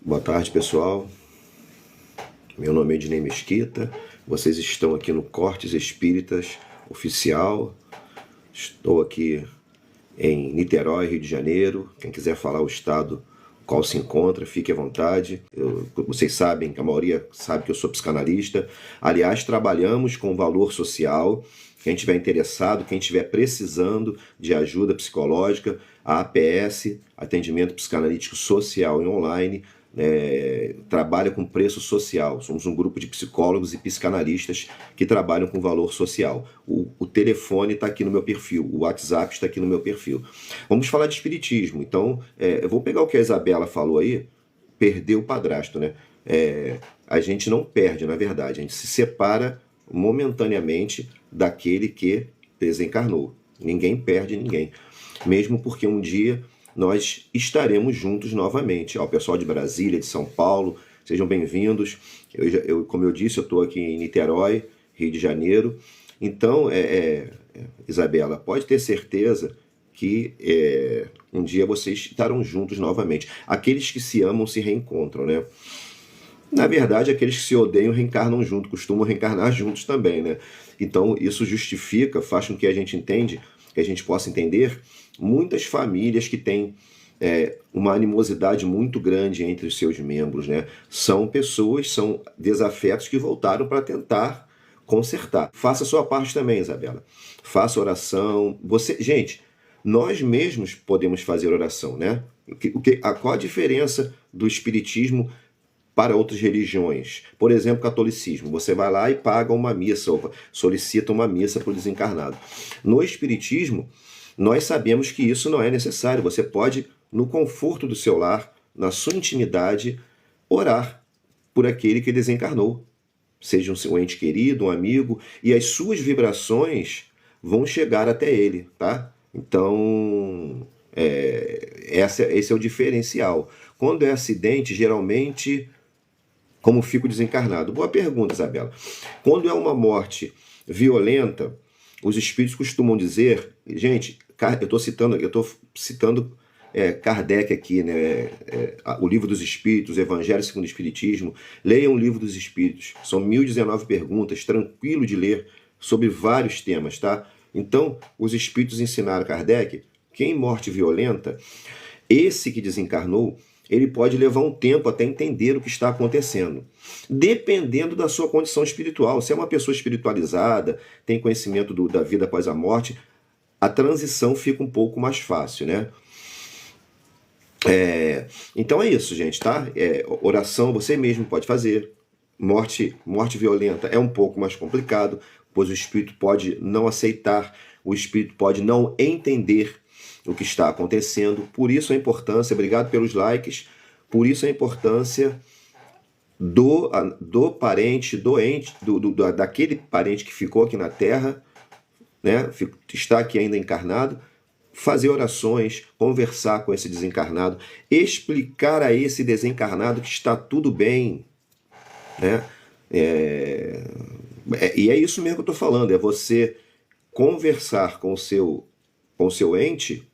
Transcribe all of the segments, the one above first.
Boa tarde, pessoal. Meu nome é Ednei Mesquita. Vocês estão aqui no Cortes Espíritas Oficial. Estou aqui em Niterói, Rio de Janeiro. Quem quiser falar o estado qual se encontra, fique à vontade. Vocês sabem, a maioria sabe que eu sou psicanalista. Aliás, trabalhamos com valor social. Quem estiver interessado, quem estiver precisando de ajuda psicológica, a APS, Atendimento Psicanalítico Social e Online, trabalha com preço social. Somos um grupo de psicólogos e psicanalistas que trabalham com valor social. O telefone está aqui no meu perfil, o WhatsApp está aqui no meu perfil. Vamos falar de espiritismo. Então, eu vou pegar o que a Isabela falou aí, perder o padrasto, né? A gente não perde, na verdade, a gente se separa momentaneamente daquele que desencarnou. Ninguém perde ninguém. Mesmo porque um dia nós estaremos juntos novamente. Ao pessoal de Brasília, de São Paulo, sejam bem-vindos. Como eu disse, eu estou aqui em Niterói, Rio de Janeiro. Então, Isabela, pode ter certeza que um dia vocês estarão juntos novamente. Aqueles que se amam se reencontram, né? Na verdade, aqueles que se odeiam reencarnam juntos, costumam reencarnar juntos também, né? Então, isso justifica, faz com que a gente que a gente possa entender muitas famílias que têm uma animosidade muito grande entre os seus membros, né? São pessoas, são desafetos que voltaram para tentar consertar. Faça a sua parte também, Isabela. Faça oração. Gente, nós mesmos podemos fazer oração, né? Qual a diferença do espiritismo para outras religiões? Por exemplo, catolicismo. Você vai lá e paga uma missa, ou solicita uma missa para o desencarnado. No espiritismo, nós sabemos que isso não é necessário. Você pode, no conforto do seu lar, na sua intimidade, orar por aquele que desencarnou. Seja um ente querido, um amigo, e as suas vibrações vão chegar até ele, tá? Então, esse é o diferencial. Quando é acidente, geralmente, como fica o desencarnado? Boa pergunta, Isabela. Quando é uma morte violenta, os espíritos costumam dizer, gente, eu estou citando Kardec aqui, né? O Livro dos Espíritos, o Evangelho segundo o Espiritismo. Leiam o Livro dos Espíritos. São 1019 perguntas, tranquilo de ler, sobre vários temas, tá? Então, os espíritos ensinaram Kardec que em morte violenta, esse que desencarnou, ele pode levar um tempo até entender o que está acontecendo, dependendo da sua condição espiritual. Se é uma pessoa espiritualizada, tem conhecimento da vida após a morte, a transição fica um pouco mais fácil, né? Então é isso, gente, tá? Oração você mesmo pode fazer. Morte violenta é um pouco mais complicado, pois o espírito pode não aceitar, o espírito pode não entender o que está acontecendo. Por isso a importância, obrigado pelos likes, por isso a importância do parente, doente, daquele parente que ficou aqui na Terra, né, está aqui ainda encarnado, fazer orações, conversar com esse desencarnado, explicar a esse desencarnado que está tudo bem, né? E é isso mesmo que eu estou falando, é você conversar com o seu ente,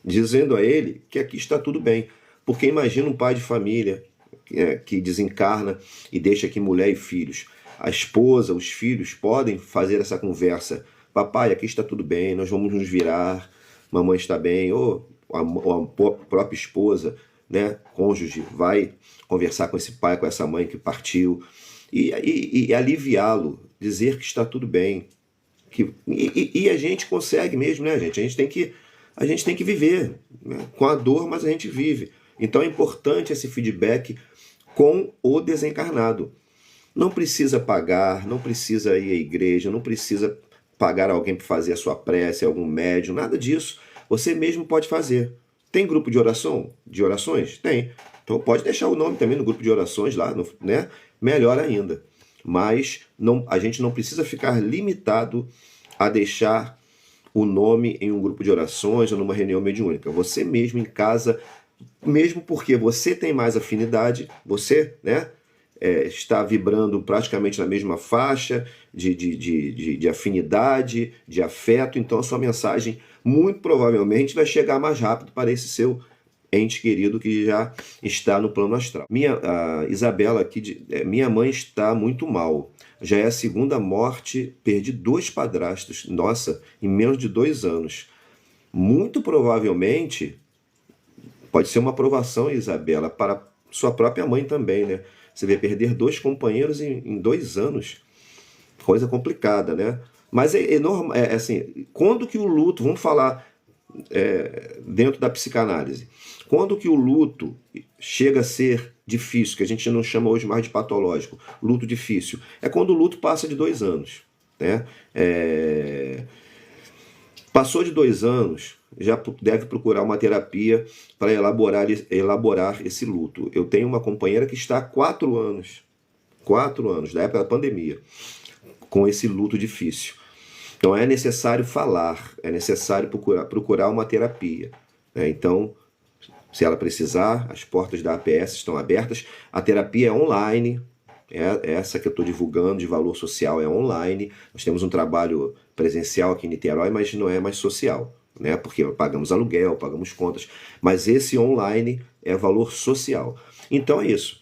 dizendo a ele que aqui está tudo bem. Porque imagina um pai de família que desencarna e deixa aqui mulher e filhos. A esposa, os filhos podem fazer essa conversa. Papai, aqui está tudo bem, nós vamos nos virar, mamãe está bem, ou a própria esposa, né, cônjuge, vai conversar com esse pai, com essa mãe que partiu, e aliviá-lo, dizer que está tudo bem. E a gente consegue mesmo, né, gente? A gente tem que viver, né? Com a dor, mas a gente vive. Então é importante esse feedback com o desencarnado. Não precisa pagar, não precisa ir à igreja, não precisa pagar alguém para fazer a sua prece, algum médium, nada disso. Você mesmo pode fazer. Tem grupo de oração? De orações? Tem. Então pode deixar o nome também no grupo de orações lá, né? Melhor ainda. Mas a gente não precisa ficar limitado a deixar o nome em um grupo de orações ou numa reunião mediúnica. Você mesmo em casa, mesmo porque você tem mais afinidade, você, né, está vibrando praticamente na mesma faixa de afinidade, de afeto, então a sua mensagem muito provavelmente vai chegar mais rápido para esse seu ente querido que já está no plano astral. A Isabela aqui, minha mãe está muito mal. Já é a segunda morte, perdi 2 padrastos, nossa, em menos de 2 anos. Muito provavelmente, pode ser uma aprovação, Isabela, para sua própria mãe também, né? Você vai perder 2 companheiros em 2 anos. Coisa complicada, né? Mas é normal, assim, quando que o luto, vamos falar dentro da psicanálise, quando que o luto chega a ser difícil, que a gente não chama hoje mais de patológico, luto difícil, é quando o luto passa de 2 anos, né? Passou de 2 anos, já deve procurar uma terapia para elaborar esse luto. Eu tenho uma companheira que está há 4 anos, da época da pandemia, com esse luto difícil. Então é necessário falar, é necessário procurar uma terapia, né? Então, se ela precisar, as portas da APS estão abertas. A terapia é online, essa que eu estou divulgando de valor social é online. Nós temos um trabalho presencial aqui em Niterói, mas não é mais social, né? Porque pagamos aluguel, pagamos contas. Mas esse online é valor social. Então é isso.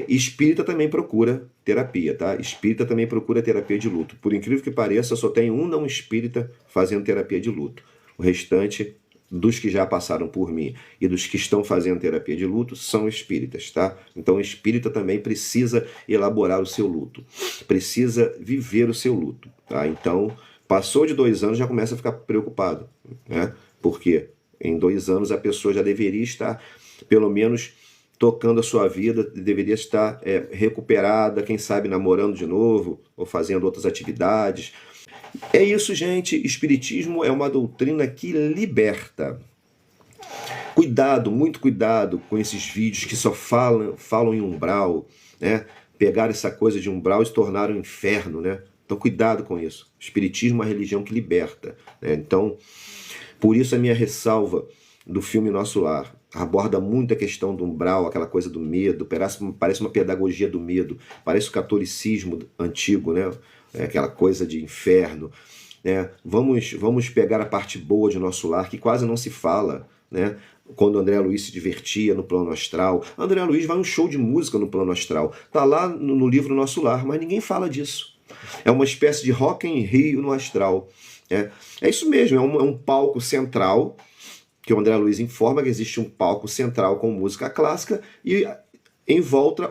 Espírita também procura terapia, tá? Espírita também procura terapia de luto. Por incrível que pareça, só tem um não espírita fazendo terapia de luto. O restante dos que já passaram por mim e dos que estão fazendo terapia de luto são espíritas, tá? Então o espírita também precisa elaborar o seu luto, precisa viver o seu luto, tá? Então, passou de 2 anos, já começa a ficar preocupado, né? Porque em 2 anos a pessoa já deveria estar, pelo menos, tocando a sua vida, deveria estar recuperada, quem sabe namorando de novo, ou fazendo outras atividades. É isso, gente. Espiritismo é uma doutrina que liberta. Cuidado, muito cuidado com esses vídeos que só falam em umbral, né? Pegaram essa coisa de umbral e se tornaram um inferno, né? Então cuidado com isso. O Espiritismo é uma religião que liberta, né? Então, por isso a minha ressalva do filme Nosso Lar. Aborda muito a questão do umbral, aquela coisa do medo, parece uma pedagogia do medo, parece o catolicismo antigo, né? Aquela coisa de inferno, né? Vamos pegar a parte boa de Nosso Lar, que quase não se fala, né? Quando André Luiz se divertia no plano astral. André Luiz vai a um show de música no plano astral. Está lá no livro Nosso Lar, mas ninguém fala disso. É uma espécie de Rock in Rio no astral. É isso mesmo, é um palco central, que o André Luiz informa que existe um palco central com música clássica e em volta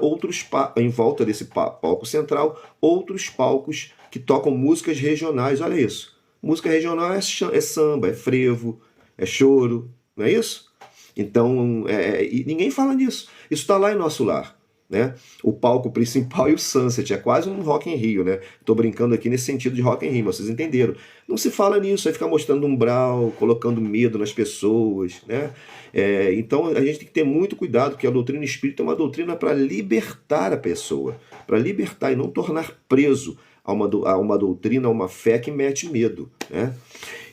desse palco central, outros palcos que tocam músicas regionais. Olha isso. Música regional é samba, é frevo, é choro, não é isso? Então, e ninguém fala disso. Isso está lá em Nosso Lar, né? O palco principal e o Sunset, é quase um Rock in Rio, né? Estou brincando aqui nesse sentido de Rock in Rio, mas vocês entenderam. Não se fala nisso, aí fica mostrando umbral, colocando medo nas pessoas, né? Então a gente tem que ter muito cuidado, porque a doutrina espírita é uma doutrina para libertar a pessoa, para libertar e não tornar preso a uma doutrina, a uma fé que mete medo, né?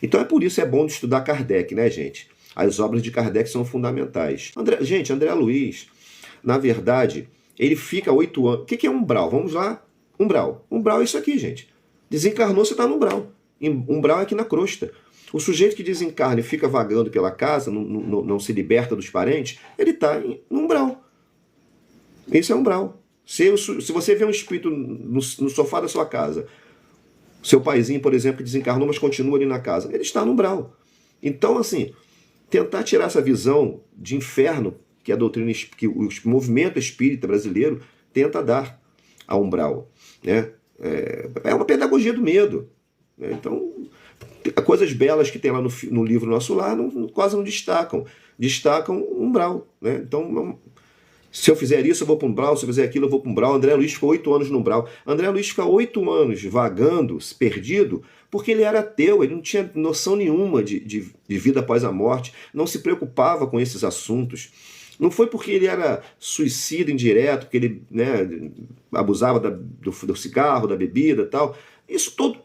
Então é por isso que é bom de estudar Kardec, né, gente? As obras de Kardec são fundamentais. André Luiz, na verdade, ele fica 8 anos. O que é umbral? Vamos lá. Umbral. Umbral é isso aqui, gente. Desencarnou, você está no umbral. Umbral é aqui na crosta. O sujeito que desencarna e fica vagando pela casa, não se liberta dos parentes, ele está no umbral. Esse é umbral. Se você vê um espírito no sofá da sua casa, seu paizinho, por exemplo, que desencarnou, mas continua ali na casa, ele está no umbral. Então, assim, tentar tirar essa visão de inferno que a doutrina, que o movimento espírita brasileiro tenta dar ao umbral, né? É uma pedagogia do medo, né? Então, coisas belas que tem lá no livro Nosso Lar quase não destacam. Destacam o umbral, né? Então, se eu fizer isso, eu vou para o umbral, se eu fizer aquilo, eu vou para o umbral. André Luiz ficou 8 anos no umbral. André Luiz fica 8 anos vagando, perdido, porque ele era ateu, ele não tinha noção nenhuma de vida após a morte, não se preocupava com esses assuntos. Não foi porque ele era suicida indireto, porque ele, né, abusava do cigarro, da bebida e tal. Isso todo.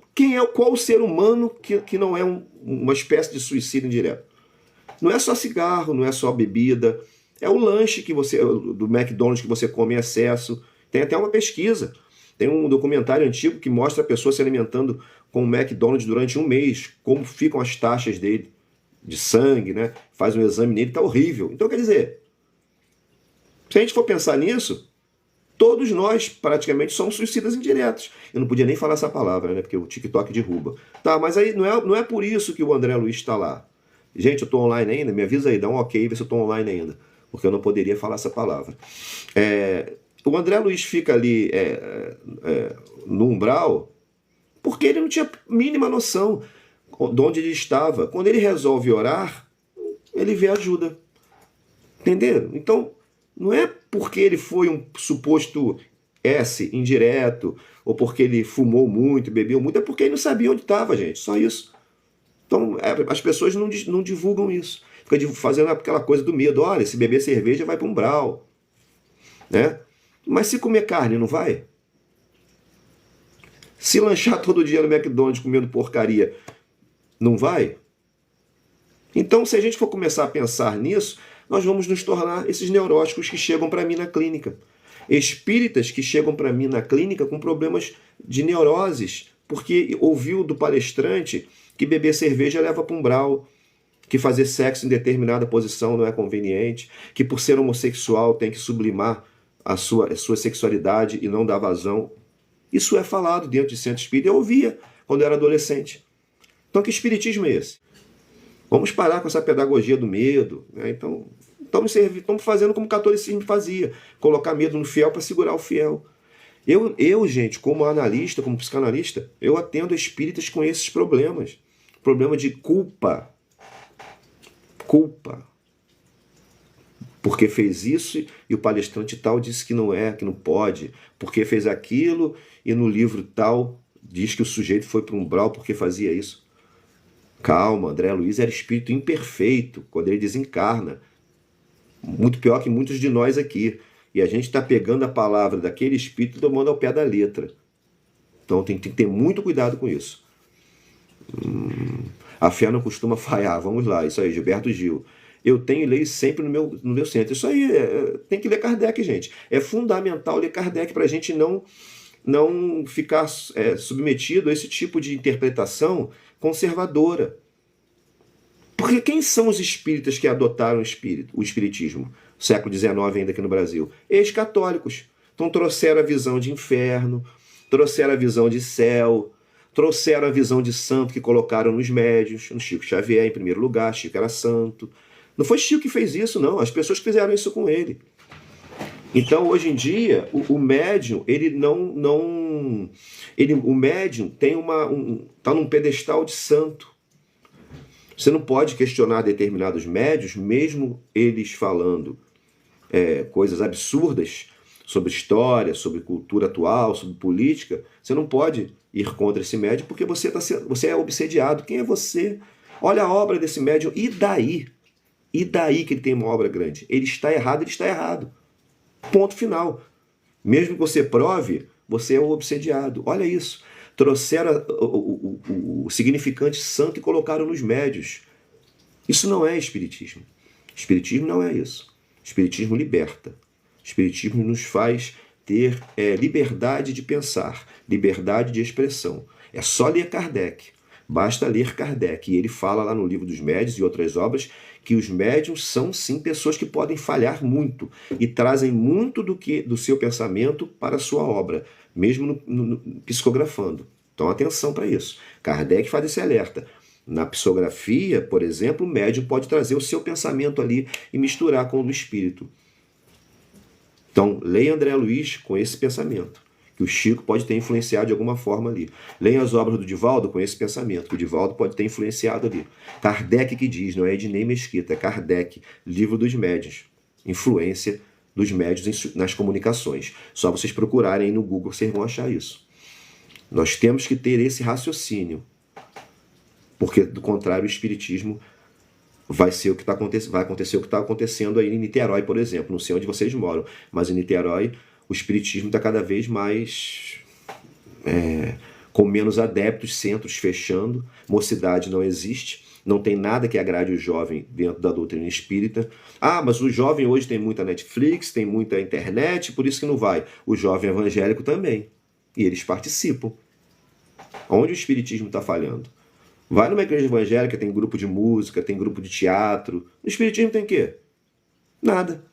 Qual o ser humano que não é uma espécie de suicídio indireto? Não é só cigarro, não é só bebida. É o lanche do McDonald's que você come em excesso. Tem até uma pesquisa. Tem um documentário antigo que mostra a pessoa se alimentando com o McDonald's durante 1 mês, como ficam as taxas dele de sangue, né? Faz um exame nele, tá horrível. Então, quer dizer, se a gente for pensar nisso, todos nós praticamente somos suicidas indiretos. Eu não podia nem falar essa palavra, né? Porque o TikTok derruba. Tá, mas aí não é por isso que o André Luiz está lá. Gente, eu tô online ainda? Me avisa aí, dá um ok, vê se eu tô online ainda. Porque eu não poderia falar essa palavra. O André Luiz fica ali no umbral porque ele não tinha mínima noção de onde ele estava. Quando ele resolve orar, ele vê ajuda. Entenderam? Então, não é porque ele foi um suposto S indireto, ou porque ele fumou muito, bebeu muito, é porque ele não sabia onde estava, gente. Só isso. Então, as pessoas não divulgam isso. Fica fazendo aquela coisa do medo. Olha, se beber cerveja vai para um umbral. Né? Mas se comer carne, não vai? Se lanchar todo dia no McDonald's comendo porcaria, não vai? Então, se a gente for começar a pensar nisso, nós vamos nos tornar esses neuróticos que chegam para mim na clínica. Espíritas que chegam para mim na clínica com problemas de neuroses, porque ouviu do palestrante que beber cerveja leva para um umbral, que fazer sexo em determinada posição não é conveniente, que por ser homossexual tem que sublimar a sua sexualidade e não dar vazão. Isso é falado dentro de centro espírita. Eu ouvia quando eu era adolescente. Então, que espiritismo é esse? Vamos parar com essa pedagogia do medo. Né? Então, estamos fazendo como o catolicismo fazia. Colocar medo no fiel para segurar o fiel. Gente, como analista, como psicanalista, eu atendo espíritas com esses problemas. Problema de culpa. Culpa. Porque fez isso e o palestrante tal disse que não é, que não pode. Porque fez aquilo e no livro tal diz que o sujeito foi para um umbral porque fazia isso. Calma, André Luiz era espírito imperfeito quando ele desencarna. Muito pior que muitos de nós aqui. E a gente está pegando a palavra daquele espírito e tomando ao pé da letra. Então tem que ter muito cuidado com isso. A fé não costuma falhar. Vamos lá, isso aí, Gilberto Gil. Eu tenho e leio sempre no meu centro. Isso aí, tem que ler Kardec, gente. É fundamental ler Kardec para a gente não ficar submetido a esse tipo de interpretação conservadora. Porque quem são os espíritas que adotaram o espiritismo? Século XIX ainda aqui no Brasil. Ex-católicos. Então trouxeram a visão de inferno, trouxeram a visão de céu, trouxeram a visão de santo que colocaram nos médiuns, no Chico Xavier em primeiro lugar, Chico era santo. Não foi Chico que fez isso, não. As pessoas fizeram isso com ele. Então, hoje em dia, o médium, o médium tem tá num pedestal de santo. Você não pode questionar determinados médiuns, mesmo eles falando coisas absurdas sobre história, sobre cultura atual, sobre política. Você não pode ir contra esse médium porque você é obsediado. Quem é você? Olha a obra desse médium. E daí? E daí que ele tem uma obra grande? Ele está errado. Ponto final. Mesmo que você prove, você é o obsediado. Olha isso. Trouxeram o significante santo e colocaram nos médios. Isso não é espiritismo. Espiritismo não é isso. Espiritismo liberta. Espiritismo nos faz ter liberdade de pensar, liberdade de expressão. É só ler Kardec. Basta ler Kardec. E ele fala lá no Livro dos Médiuns e outras obras que os médiuns são sim pessoas que podem falhar muito e trazem muito do seu pensamento para a sua obra, mesmo psicografando. Então atenção para isso. Kardec faz esse alerta. Na psicografia, por exemplo, o médium pode trazer o seu pensamento ali e misturar com o do espírito. Então leia André Luiz com esse pensamento, que o Chico pode ter influenciado de alguma forma ali. Leia as obras do Divaldo com esse pensamento, que o Divaldo pode ter influenciado ali. Kardec que diz, não é Ednei Mesquita, é Kardec, Livro dos Médiuns. Influência dos médiuns nas comunicações. Só vocês procurarem aí no Google, vocês vão achar isso. Nós temos que ter esse raciocínio, porque do contrário o espiritismo vai acontecer o que está acontecendo aí em Niterói, por exemplo. Não sei onde vocês moram, mas em Niterói o espiritismo está cada vez mais com menos adeptos, centros fechando, mocidade não existe, não tem nada que agrade o jovem dentro da doutrina espírita. Ah, mas o jovem hoje tem muita Netflix, tem muita internet, por isso que não vai. O jovem evangélico também. E eles participam. Onde o espiritismo está falhando? Vai numa igreja evangélica, tem grupo de música, tem grupo de teatro. No espiritismo tem o quê? Nada.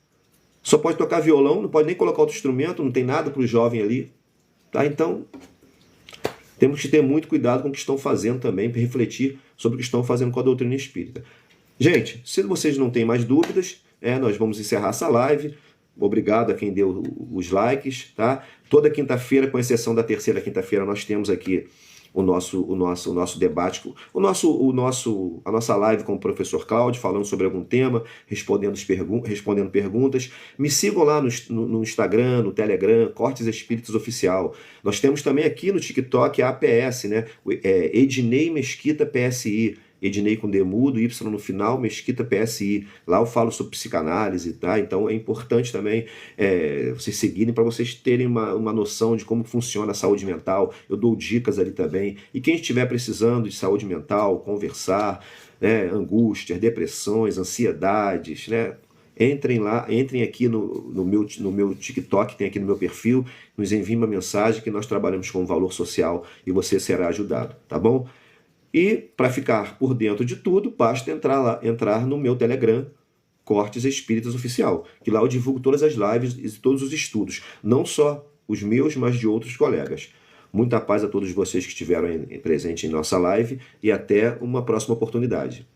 Só pode tocar violão, não pode nem colocar outro instrumento, não tem nada para o jovem ali. Tá? Então, temos que ter muito cuidado com o que estão fazendo também, para refletir sobre o que estão fazendo com a doutrina espírita. Gente, se vocês não têm mais dúvidas, nós vamos encerrar essa live. Obrigado a quem deu os likes, tá? Toda quinta-feira, com exceção da terceira quinta-feira, nós temos aqui o nosso debate, a nossa live com o professor Cláudio, falando sobre algum tema, respondendo perguntas. Me sigam lá no Instagram, no Telegram, Cortes Espíritas Oficial. Nós temos também aqui no TikTok a APS, né? Ednei Mesquita PSI. Ednei com D mudo, Y no final, Mesquita PSI. Lá eu falo sobre psicanálise, tá? Então é importante também vocês seguirem para vocês terem uma noção de como funciona a saúde mental. Eu dou dicas ali também. E quem estiver precisando de saúde mental, conversar, né, angústias, depressões, ansiedades, né? Entrem aqui no meu TikTok, tem aqui no meu perfil, nos enviem uma mensagem que nós trabalhamos com valor social e você será ajudado, tá bom? E para ficar por dentro de tudo, basta entrar no meu Telegram, Cortes Espíritas Oficial, que lá eu divulgo todas as lives e todos os estudos, não só os meus, mas de outros colegas. Muita paz a todos vocês que estiveram presentes em nossa live e até uma próxima oportunidade.